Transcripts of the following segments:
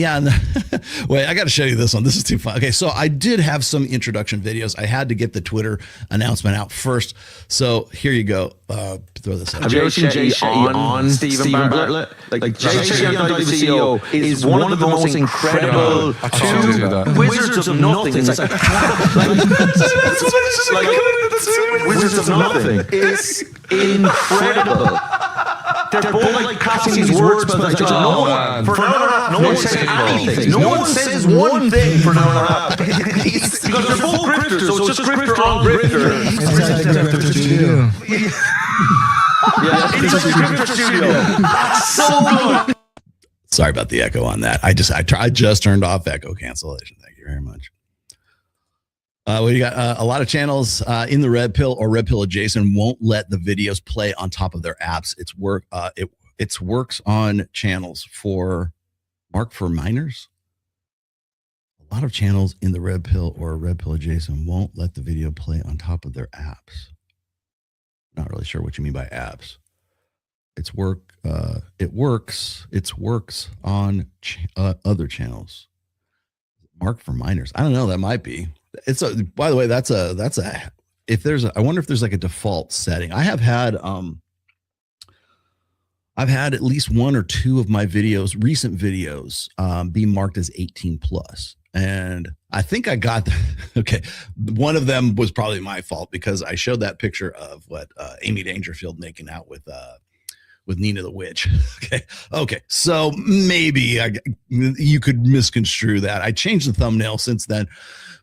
Yeah, wait, I got to show you this one. This is too fun. Okay, so I did have some introduction videos. I had to get the Twitter announcement out first. So here you go. Throw this out. Have you ever seen Jay Shetty on Stephen Bartlett? Like Jay Shetty on WCO is one of the most incredible Wizards of Nothing. It's like Wizards of Nothing. It's incredible. They're both like passing these words, but like no one says anything. No one says one thing for an hour and a half. Because they're both grifters, so it's just grifter on grifter. Inside the grifter studio. Yeah, inside the grifter studio. That's so good. Sorry about the echo on that. I just turned off echo cancellation. Thank you very much. We got a lot of channels in the Red Pill or Red Pill adjacent won't let the videos play on top of their apps. It works on channels marked for minors. A lot of channels in the Red Pill or Red Pill adjacent won't let the video play on top of their apps. Not really sure what you mean by apps. It works on other channels marked for minors. I don't know. That might be. By the way, I wonder if there's like a default setting. I've had at least one or two of my recent videos, be marked as 18 plus. And I think I got, okay. One of them was probably my fault because I showed that picture of Amy Dangerfield making out with Nina the Witch. Okay. So maybe you could misconstrue that. I changed the thumbnail since then.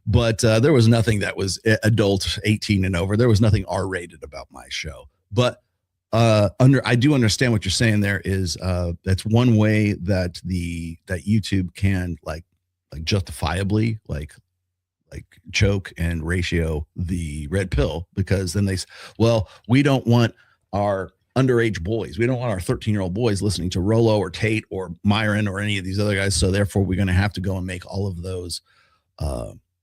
But there was nothing that was adult 18 and over. There was nothing R-rated about my show. But I do understand what you're saying. There is that's one way that that YouTube can like justifiably like choke and ratio the Red Pill, because then we don't want our underage boys. We don't want our 13-year-old boys listening to Rollo or Tate or Myron or any of these other guys. So therefore, we're going to have to go and make all of those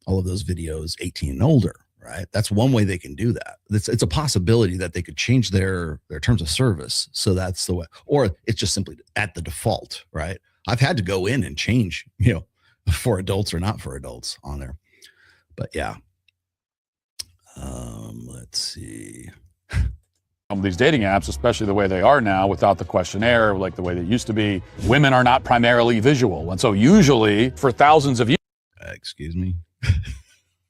videos 18 and older, right? That's one way they can do that. It's a possibility that they could change their terms of service. So that's the way, or it's just simply at the default, right? I've had to go in and change, for adults or not for adults on there. But yeah. Let's see. These dating apps, especially the way they are now without the questionnaire, like the way they used to be, women are not primarily visual. And so usually for thousands of years, excuse me.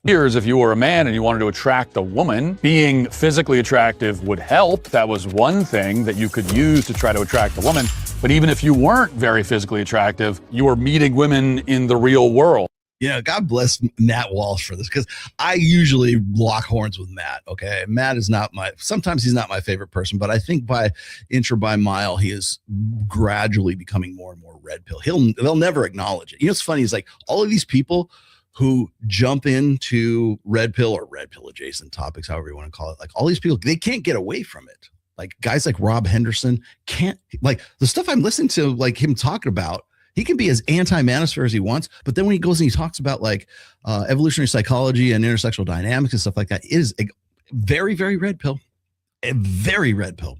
Years, if you were a man and you wanted to attract a woman, being physically attractive would help. That was one thing that you could use to try to attract a woman. But even if you weren't very physically attractive, you were meeting women in the real world. Yeah, God bless Matt Walsh for this, because I usually lock horns with Matt. Okay, Matt is sometimes he's not my favorite person, but I think by inch or by mile, he is gradually becoming more and more Red Pill. They'll never acknowledge it. What's funny is like all of these people who jump into Red Pill or Red Pill adjacent topics, however you want to call it, like all these people, they can't get away from it. Like guys like Rob Henderson can't, like the stuff I'm listening to, like him talking about. He can be as anti-manosphere as he wants, but then when he goes and he talks about like evolutionary psychology and intersexual dynamics and stuff like that, it is a very, very Red Pill, a very Red Pill.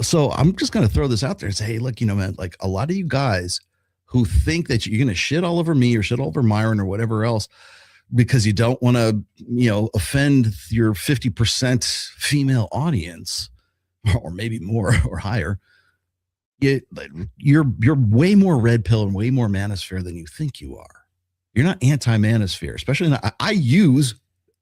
So I'm just going to throw this out there and say, hey, look, man, like a lot of you guys who think that you're going to shit all over me or shit all over Myron or whatever else because you don't want to, offend your 50% female audience or maybe more or higher. You're way more Red Pill and way more manosphere than you think you are. You're not anti-manosphere, especially not. I use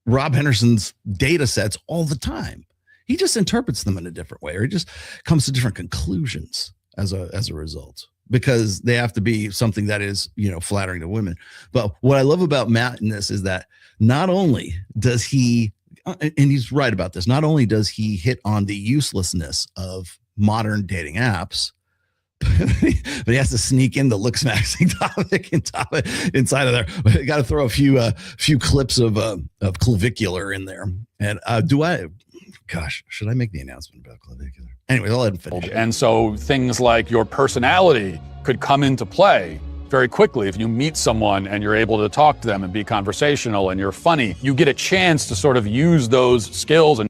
Rob Henderson's data sets all the time. He just interprets them in a different way, or he just comes to different conclusions as a result, because they have to be something that is, flattering to women. But what I love about Matt in this is that not only does he, and he's right about this, not only does he hit on the uselessness of modern dating apps, but he has to sneak in the looks maxing topic inside of there. You got to throw a few clips of clavicular in there. And should I make the announcement about clavicular? Anyway, I'll let him finish. And so things like your personality could come into play very quickly. If you meet someone and you're able to talk to them and be conversational and you're funny, you get a chance to sort of use those skills. And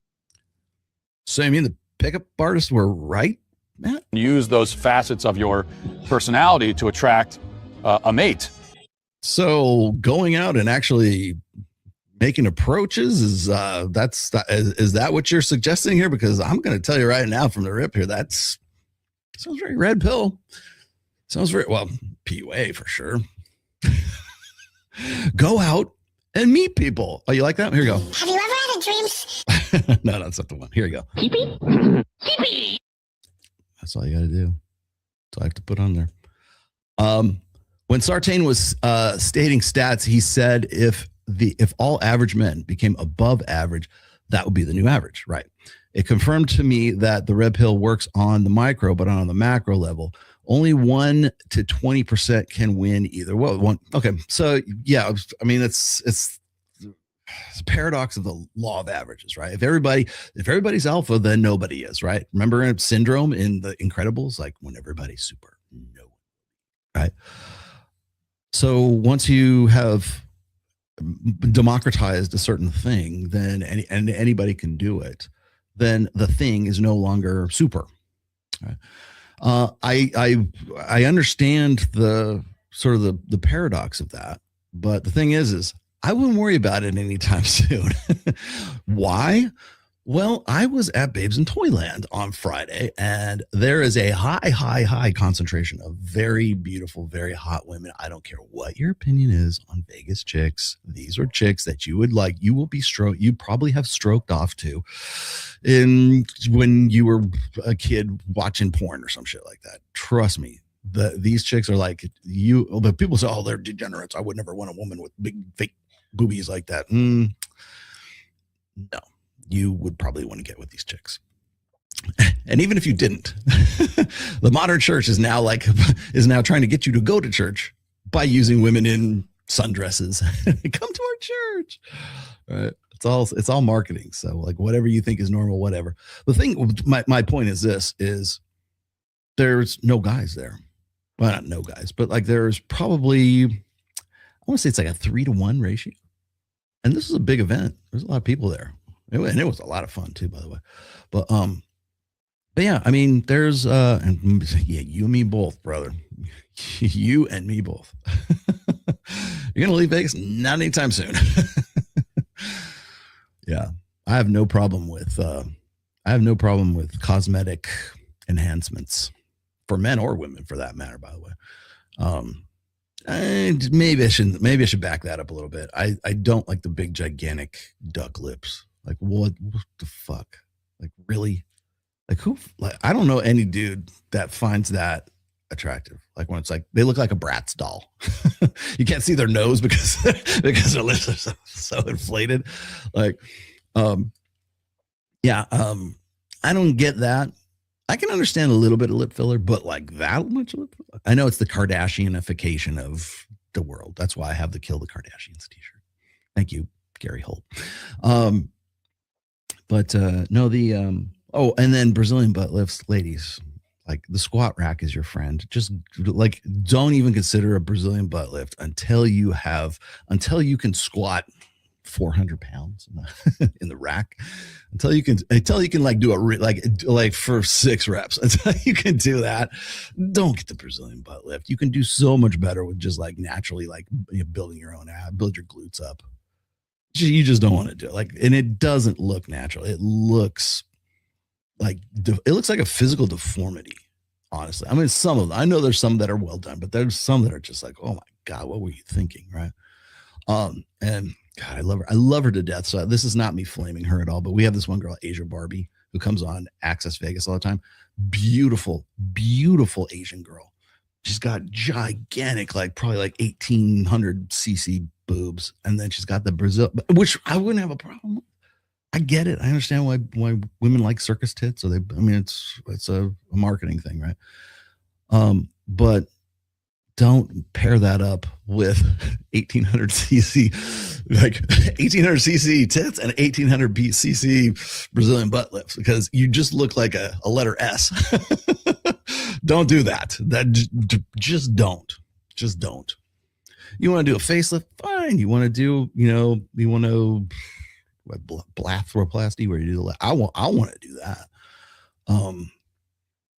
so I mean, the pickup artists were right, Matt? Use those facets of your personality to attract a mate. So going out and actually making approaches is that what you're suggesting here? Because I'm going to tell you right now from the rip here, sounds very red pill. Sounds very well PUA for sure. Go out and meet people. Oh, you like that? Here you go. Have you ever had a dream? No, that's not the one. Here you go. That's all you got to do. That's all I have to put on there. When Sartain was stating stats, he said if all average men became above average, that would be the new average, right? It confirmed to me that the red pill works on the micro, but on the macro level, only 1 to 20% can win either. Okay, so yeah, I mean it's a paradox of the law of averages, right? If everybody's alpha, then nobody is, right? Remember syndrome in The Incredibles, like when everybody's super, no, right? So once you have democratized a certain thing, then anybody can do it. Then the thing is no longer super. Right? I understand the sort of the paradox of that, but the thing is I wouldn't worry about it anytime soon. Why? Well, I was at Babes in Toyland on Friday, and there is a high concentration of very beautiful, very hot women. I don't care what your opinion is on Vegas chicks. These are chicks that you would like. You will be you probably have stroked off to when you were a kid watching porn or some shit like that. Trust me. These chicks are like you. But people say, "Oh, they're degenerates. I would never want a woman with big fake boobies like that." No. You would probably want to get with these chicks. And even if you didn't, the modern church is now trying to get you to go to church by using women in sundresses. Come to our church. Right? It's all marketing. So like whatever you think is normal, whatever. The thing, my point is this, is there's no guys there. Well, not no guys, but like there's probably, I want to say it's like a 3-to-1 ratio. And this is a big event. There's a lot of people there. And it was a lot of fun too, by the way. But yeah, I mean, there's and yeah, you and me both, brother. You and me both. You're gonna leave Vegas? Not anytime soon. Yeah, I have no problem with cosmetic enhancements for men or women, for that matter. By the way, and maybe I should back that up a little bit. I don't like the big gigantic duck lips. Like what the fuck? Like really? Like who? Like I don't know any dude that finds that attractive. Like when it's like they look like a Bratz doll. You can't see their nose because their lips are so inflated. Like, yeah, I don't get that. I can understand a little bit of lip filler, but like that much lip filler? I know it's the Kardashianification of the world. That's why I have the Kill the Kardashians t-shirt. Thank you, Gary Holt. But no, and then Brazilian butt lifts, ladies, like the squat rack is your friend. Just like, don't even consider a Brazilian butt lift until you can squat 400 pounds in the rack, until you can like do like for 6 reps, until you can do that. Don't get the Brazilian butt lift. You can do so much better with just like naturally, like building your own ab, build your glutes up. You just don't want to do it. Like, and it doesn't look natural. It looks like a physical deformity. Honestly, I mean, some of them. I know there's some that are well done, but there's some that are just like, oh my god, what were you thinking, right? And God, I love her to death. So this is not me flaming her at all, but we have this one girl, Asia Barbie, who comes on Access Vegas all the time. Beautiful, beautiful Asian girl. She's got gigantic, like probably like 1800 cc boobs, and then she's got the Brazil, which I wouldn't have a problem with. I get it. I understand why women like circus tits. So it's a marketing thing, right? But don't pair that up with 1800 cc, like 1800 cc tits and 1800 cc Brazilian butt lifts, because you just look like a letter S. Don't do that. Just don't. You want to do a facelift? Fine. You want to do, blatharoplasty where you do I want to do that.